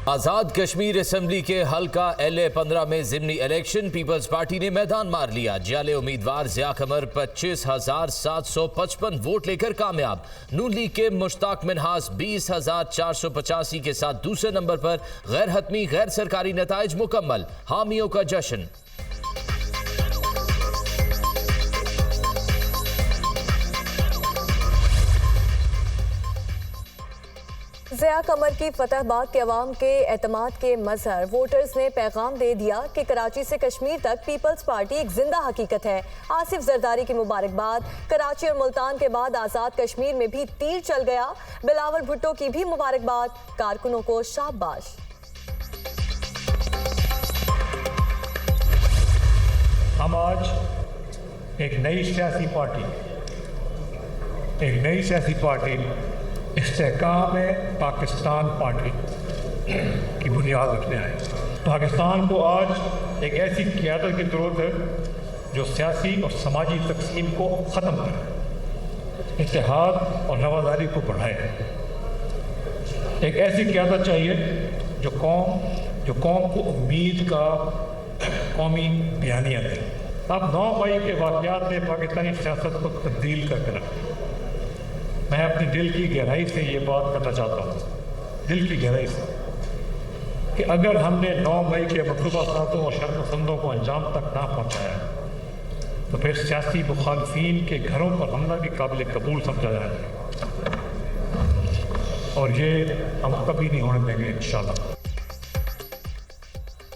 आजाद Kashmir assembly के हल्का LA-15 में जिमनी इलेक्शन पीपल्स पार्टी ने मैदान मार लिया। जाले उम्मीदवार ज़िया कमर 25,755 वोट लेकर कामयाब। नून लीग के मुश्ताक मिन्हास 20,485 के साथ दूसरे नंबर पर। गैर हतमी गैर सरकारी नताइज मुकम्मल, हामियों का जश्न। ज़िया कमर की फतह बाद के अवाम के एतमाद के मजहर वोटर्स ने पैगाम दे दिया कि कराची से कश्मीर तक पीपल्स पार्टी एक जिंदा हकीकत है। आसिफ जरदारी की मुबारकबाद। कराची और मुल्तान के बाद आज़ाद कश्मीर में भी तीर चल गया। बिलावल भुट्टो की भी मुबारकबाद। कारकुनों को शाबाश। हम आज एक नई सियासी पार्टी इस्तेहकाम पाकिस्तान पार्टी की बुनियाद रखने आए। पाकिस्तान को आज एक ऐसी क़यादत की ज़रूरत है जो सियासी और समाजी तकसीम को ख़त्म करे, इत्तेहाद और रवादारी को बढ़ाए। एक ऐसी क़यादत चाहिए जो कौम को उम्मीद का कौमी बयानिया दे। अब 9 मई के वाक़यात ने पाकिस्तानी सियासत को तब्दील करके रखा। मैं अपनी दिल की गहराई से ये बात करना चाहता हूँ, दिल की गहराई से, कि अगर हमने 9 मई के मतलूबा सातों और शर्मसंदों को अंजाम तक ना पहुँचाया तो फिर सियासी मुखालफीन के घरों पर हमला भी काबिल कबूल समझा जाएगा और ये हम कभी नहीं होने देंगे इंशाल्लाह।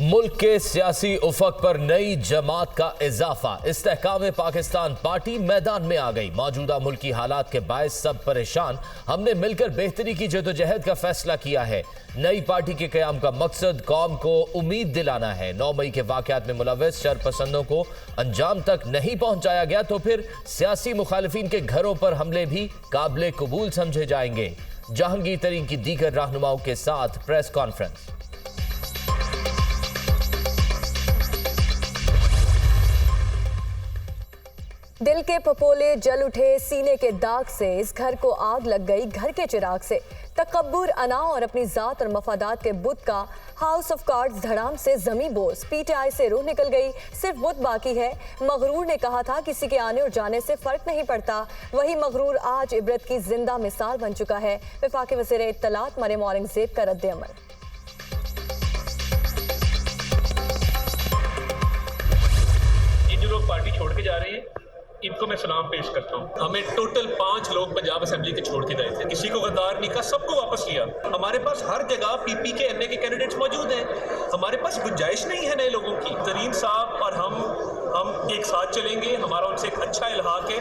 मुल्क के सियासी उफक पर नई जमात का इजाफा। इस्तेहकाम पाकिस्तान पार्टी मैदान में आ गई। मौजूदा मुल्की हालात के बायस सब परेशान। हमने मिलकर बेहतरी की जदोजहद का फैसला किया है। नई पार्टी के क़याम का मकसद कौम को उम्मीद दिलाना है। 9 मई के वाक़यात में मुलव्वस शरपसंदों को अंजाम तक नहीं पहुंचाया गया तो फिर सियासी मुखालिफिन के घरों पर हमले भी काबिल कबूल समझे जाएंगे। जहांगीर तरीन की दीगर रहनुमाओं के साथ प्रेस कॉन्फ्रेंस। दिल के पपोले जल उठे सीने के दाग से। इस घर को आग लग गई घर के चिराग से। तकब्बुर, अना और अपनी जात और मफादात के बुत का हाउस ऑफ कार्ड्स धड़ाम से जमी बोस। PTI से रूह निकल गई, सिर्फ बुत बाकी है। मगरूर ने कहा था किसी के आने और जाने से फर्क नहीं पड़ता। वही मगरूर आज इबरत की जिंदा मिसाल बन चुका है। वफाकी वज़ीर इत्तलात मरियम औरंगज़ेब का रद्द-ए-अमल। ये जो लोग पार्टी छोड़ के जा रहे हैं इनको मैं सलाम पेश करता हूँ। हमें टोटल 5 लोग पंजाब असेंबली के छोड़ के गए थे, किसी को गद्दार नहीं कहा, सबको वापस लिया। हमारे पास हर जगह PP के NA के कैंडिडेट्स मौजूद हैं। हमारे पास गुंजाइश नहीं है नए लोगों की। तरीन साहब और हम एक साथ चलेंगे। हमारा उनसे एक अच्छा इल्हाक है।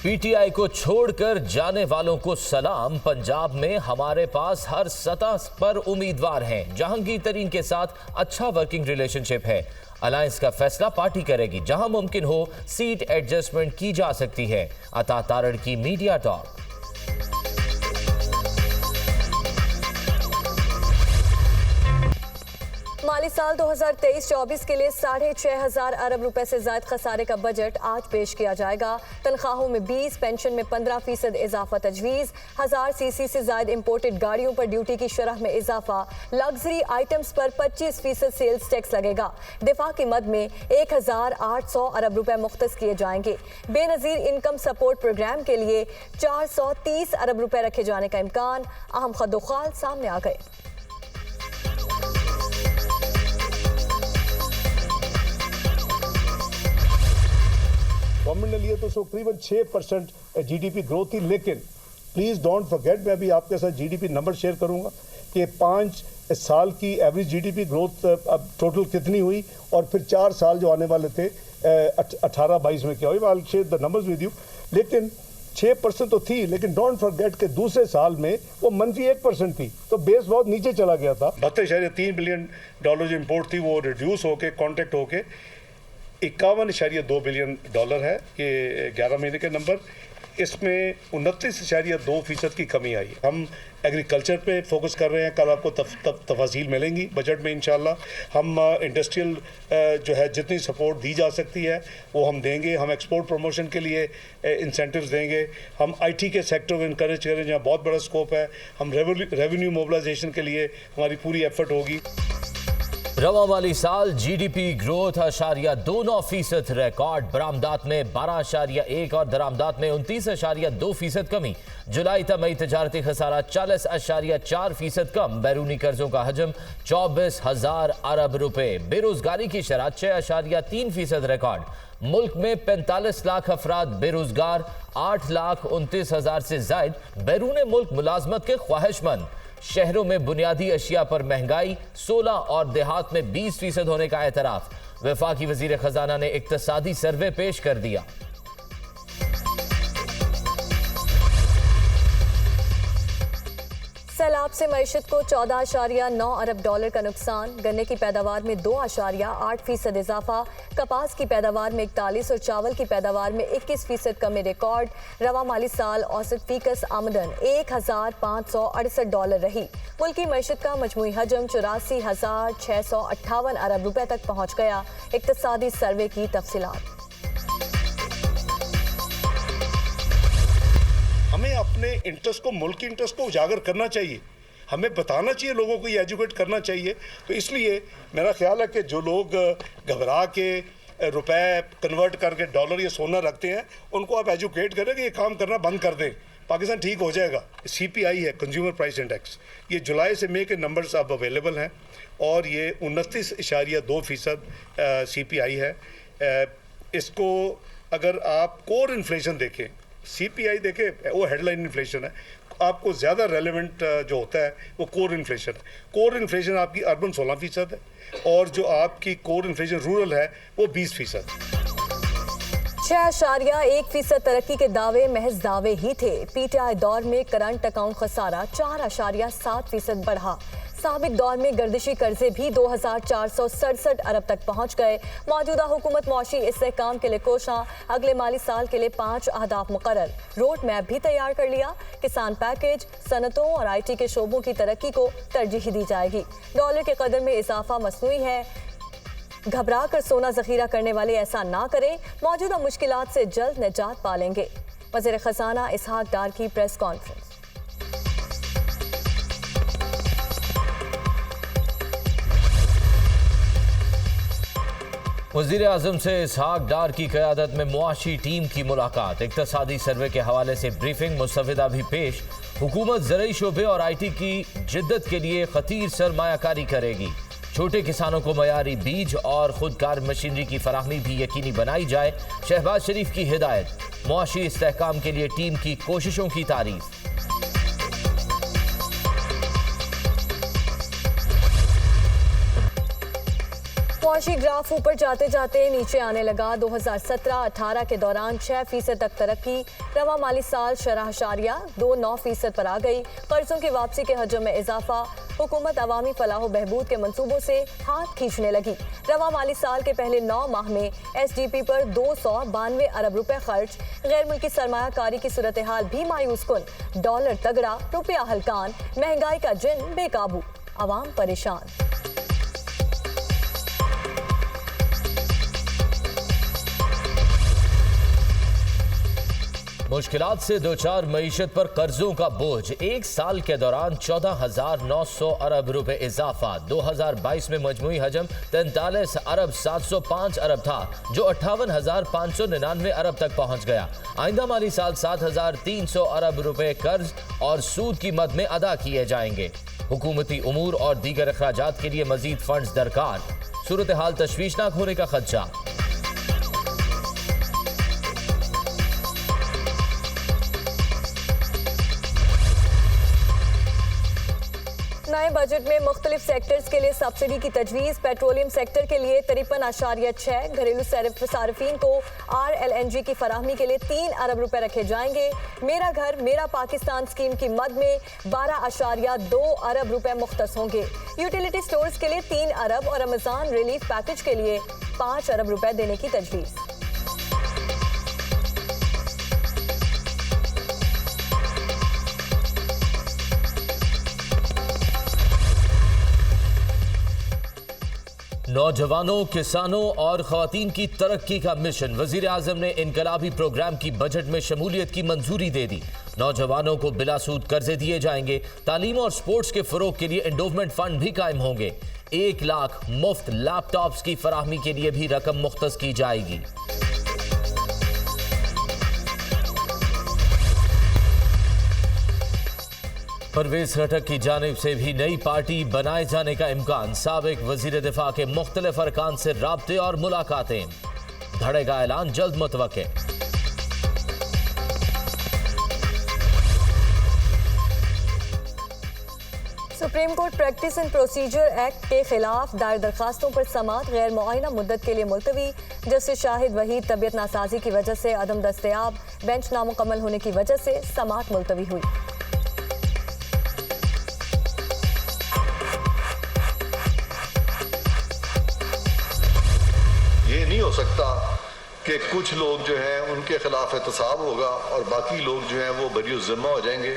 PTI को छोड़कर जाने वालों को सलाम। पंजाब में हमारे पास हर सतह पर उम्मीदवार हैं। जहांगीर तरीन के साथ अच्छा वर्किंग रिलेशनशिप है। अलायंस का फैसला पार्टी करेगी। जहां मुमकिन हो सीट एडजस्टमेंट की जा सकती है। अता तारड़ की मीडिया टॉक। माली साल 2023-24 के लिए 6,500 अरब रुपए से ज्यादा खसारे का बजट आज पेश किया जाएगा। तनख्वाहों में 20, पेंशन में 15% इजाफा तजवीज़। 1000 CC से ज्यादा इंपोर्टेड गाड़ियों पर ड्यूटी की शरह में इजाफा। लग्जरी आइटम्स पर 25% सेल्स टैक्स लगेगा। दिफा की मद में 1,800 अरब रुपए मुख्तस किए जाएंगे। बेनज़ीर इनकम सपोर्ट प्रोग्राम के लिए 430 अरब रुपए रखे जाने का इम्कान। अहम खदोखाल सामने आ गए। गवर्नमेंट ने लिए तो तकरीबन 6% GDP ग्रोथ थी। लेकिन प्लीज़ डोंट फॉरगेट, मैं अभी आपके साथ GDP नंबर शेयर करूंगा कि 5 साल की एवरेज GDP ग्रोथ अब टोटल कितनी हुई और फिर 4 साल जो आने वाले थे 18-22 में क्या हुई। I will share the numbers with you. लेकिन 6% तो थी, लेकिन डोंट फॉरगेट के दूसरे साल में वो -1% थी, तो बेस बहुत नीचे चला गया था। 72.3 बिलियन डॉलर जो इम्पोर्ट थी वो रिड्यूस होके कॉन्ट्रैक्ट होके 51.2 बिलियन डॉलर है। ये 11 महीने के नंबर। इसमें 29.2% की कमी आई। हम एग्रीकल्चर पे फोकस कर रहे हैं, कल आपको तफासील मिलेंगी बजट में इंशाल्लाह। हम इंडस्ट्रियल जो है जितनी सपोर्ट दी जा सकती है वो हम देंगे। हम एक्सपोर्ट प्रमोशन के लिए इंसेंटिव्स देंगे। हम IT के सेक्टर को इनकरेज करें जहाँ बहुत बड़ा स्कोप है। हम रेवेन्यू मोबिलाइजेशन के लिए हमारी पूरी एफर्ट होगी। रवा माली साल GDP ग्रोथ 0.29% रिकॉर्ड, बरामदात में 12.1 और दरामदात में 29.2% कमी। जुलाई तमई तजारती खसारा 40.4% कम। बैरूनी कर्जों का हजम 24,000 अरब रुपए। बेरोजगारी की शरह 6.3% रिकॉर्ड। मुल्क में 45 लाख अफराद बेरोजगार, 8,29,000 से जायद बैरून मुल्क मुलाजमत के ख्वाहिशमंद। शहरों में बुनियादी अशिया पर महंगाई 16 और देहात में 20% होने का एतराफ। वफाकी वजीर खजाना ने इक्तसादी सर्वे पेश कर दिया। सैलाब से मईशत को 14.9 अरब डॉलर का नुकसान। गन्ने की पैदावार में 2.8% इजाफा। कपास की पैदावार में 41 और चावल की पैदावार में 21% कमी रिकॉर्ड। रवा माली साल औसत फीकस आमदन 1,568 डॉलर रही। मुल्की मईशत का मजमूई हजम 84,658 अरब रुपए तक पहुँच गया। इक्तसादी सर्वे की तफसीलात। हमें अपने इंटरेस्ट को, मुल्क के इंटरेस्ट को उजागर करना चाहिए। हमें बताना चाहिए लोगों को, ये एजुकेट करना चाहिए। तो इसलिए मेरा ख्याल है कि जो लोग घबरा के रुपए कन्वर्ट करके डॉलर या सोना रखते हैं उनको आप एजुकेट करें कि ये काम करना बंद कर दें, पाकिस्तान ठीक हो जाएगा। CPI है, कंज्यूमर प्राइस इंडेक्स, ये जुलाई से मई के नंबर्स अब अवेलेबल हैं और ये 29.2% CPI है। इसको अगर आप कोर इन्फ्लेशन देखें, CPI देखें, वो हेडलाइन इन्फ्लेशन है। आपको ज़्यादा रेलेवेंट जो होता है वो कोर इन्फ्लेशन है। कोर इन्फ्लेशन आपकी अर्बन 16% है और जो आपकी कोर इन्फ्लेशन रूरल है वो 20%। 6.1% तरक्की के दावे महज दावे ही थे। PTI दौर में करंट अकाउंट खसारा 4.7% बढ़ा। साबिक दौर में गर्दिशी कर्जे भी 2,467 अरब तक पहुंच गए। मौजूदा हुकूमत मौशी इस्तेहकाम के लिए कोशा। अगले माली साल के लिए 5 अहदाफ मुकर्रर। रोड मैप भी तैयार कर लिया। किसान पैकेज, सनतों और IT के शोबों की तरक्की को तरजीह दी जाएगी। डॉलर के कदर में इजाफा मसनूई है। घबरा कर सोना जखीरा करने वाले ऐसा ना करें। मौजूदा मुश्किलात से जल्द निजात पालेंगे। वज़ीर खजाना इसहाक डार की प्रेस कॉन्फ्रेंस। वज़ीर आज़म से इसहाक डार की क़यादत में मुआशी टीम की मुलाकात। इक़्तिसादी सर्वे के हवाले से ब्रीफिंग, मुस्तफ़िदा भी पेश। हुकूमत ज़रई शोबे और IT की जिद्दत के लिए खतीर सरमायाकारी करेगी। छोटे किसानों को मयारी बीज और खुदकार मशीनरी की फराहमी भी यकीनी बनाई जाए। शहबाज शरीफ की हिदायत। मुआशी इस्तेहकाम के लिए टीम की कोशिशों की तारीफ। मुआशी ग्राफ ऊपर जाते जाते नीचे आने लगा। 2017-18 के दौरान 6% तक तरक्की। रवा माली साल 6.29% पर आ गई। कर्जों की वापसी के हजम में इजाफा। हुकूमत अवामी फलाह बहबूद के मंसूबों से हाथ खींचने लगी। रवा माली साल के पहले 9 माह में SDP पर 292 अरब रुपए खर्च। गैर मुल्की सरमायाकारी की सूरत हाल भी मायूस कुन। डॉलर तगड़ा, रुपया हल्कान, महंगाई का जिन बेकाबू, अवाम परेशान। मुश्किलात से दो चार मईशत पर कर्जों का बोझ। एक साल के दौरान 14,900 अरब रुपए इजाफा। 2022 में मजमूई हजम 43 अरब 705 अरब था, जो 58,599 अरब तक पहुंच गया। आइंदा माली साल 7,300 अरब रुपए कर्ज और सूद की मद में अदा किए जाएंगे। हुकूमती उमूर और दीगर अखराजात के लिए मजीद फंड्स दरकार। सूरत हाल तशवीशनाक होने का खदशा। नए बजट में मुख्तलिफ सेक्टर्स के लिए सब्सिडी की तजवीज़। पेट्रोलियम सेक्टर के लिए 53.6, घरेलू सार्फिन को RLNG की फराहमी के लिए 3 अरब रुपए रखे जाएंगे। मेरा घर मेरा पाकिस्तान स्कीम की मद में 12.2 अरब रुपए मुख्तस होंगे। यूटिलिटी स्टोर्स के लिए 3 अरब और रमजान रिलीफ पैकेज के लिए 5 अरब रुपए देने की तजवीज़। नौजवानों, किसानों और खवातीन की तरक्की का मिशन। वजीर आजम ने इनकलाबी प्रोग्राम की बजट में शमूलियत की मंजूरी दे दी। नौजवानों को बिलासूद कर्जे दिए जाएंगे। तालीम और स्पोर्ट्स के फरोग के लिए एंडोवमेंट फंड भी कायम होंगे। 1 लाख मुफ्त लैपटॉप्स की फराहमी के लिए भी रकम मुख्तस की जाएगी। परवेज खटक की जानिब से भी नई पार्टी बनाए जाने का इम्कान। साबिक वजीर दिफा के मुख्तलिफ अरकान से राब्ते और मुलाकातें। धड़े का ऐलान जल्द मुतवक्के। Supreme court practice and procedure act के खिलाफ दायर दरखास्तों पर समाअत गैर मुआयना मुद्दत के लिए मुलतवी। जस्टिस शाहिद वहीद तबीयत नासाजी की वजह से अदम दस्तयाब। बेंच नामुकम्मल होने की वजह से समाअत मुलतवी हुई। ये नहीं हो सकता कि कुछ लोग जो हैं उनके खिलाफ एहतसाब होगा और बाकी लोग जो हैं वो बरी ज़िम्मा हो जाएंगे।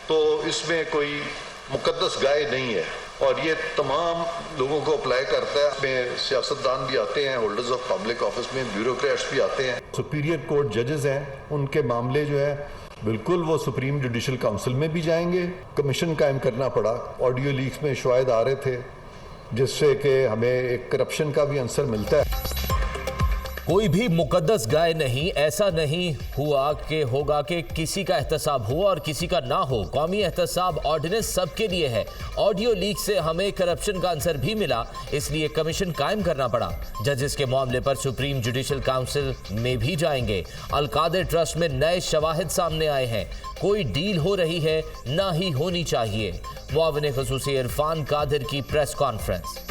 तो इसमें कोई मुकद्दस गाय नहीं है और ये तमाम लोगों को अप्लाई करता है। इसमें सियासतदान भी आते हैं, होल्डर्स ऑफ पब्लिक ऑफिस में ब्यूरोक्रेट्स भी आते हैं। सुपीरियर कोर्ट जजेस हैं, उनके मामले जो है बिल्कुल वो सुप्रीम जुडिशल काउंसिल में भी जाएंगे। कमीशन कायम करना पड़ा। ऑडियो लीक्स में शवाहिद आ रहे थे जिससे कि हमें एक करप्शन का भी आंसर मिलता है। कोई भी मुकद्दस गाय नहीं। ऐसा नहीं हुआ कि होगा कि किसी का एहतसाब हो और किसी का ना हो। कौमी एहतसाब ऑर्डिनेंस सबके लिए है। ऑडियो लीक से हमें करप्शन का आंसर भी मिला, इसलिए कमीशन कायम करना पड़ा। जजेस के मामले पर सुप्रीम जुडिशल काउंसिल में भी जाएंगे। अल-कादिर ट्रस्ट में नए शवाहिद सामने आए हैं। कोई डील हो रही है, ना ही होनी चाहिए। मुआविन ख़ुसूसी इरफान कादिर की प्रेस कॉन्फ्रेंस।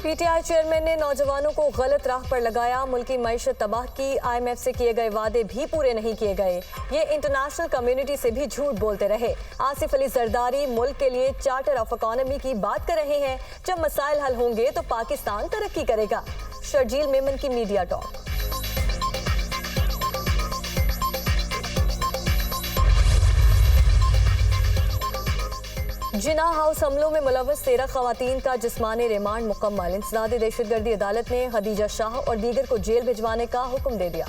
पीटीआई चेयरमैन ने नौजवानों को गलत राह पर लगाया। मुल्की मईशत तबाह की। IMF से किए गए वादे भी पूरे नहीं किए गए। ये इंटरनेशनल कम्युनिटी से भी झूठ बोलते रहे। आसिफ अली जरदारी मुल्क के लिए चार्टर ऑफ इकोनॉमी की बात कर रहे हैं। जब मसाइल हल होंगे तो पाकिस्तान तरक्की करेगा। शर्जील मेमन की मीडिया टॉक। जिना हाउस हमलों में मुलव्वस 13 खवातीन का जिस्मानी रिमांड मुकम्मल। इंसदादी दहशतगर्दी अदालत ने खदीजा शाह और दीगर को जेल भिजवाने का हुक्म दे दिया।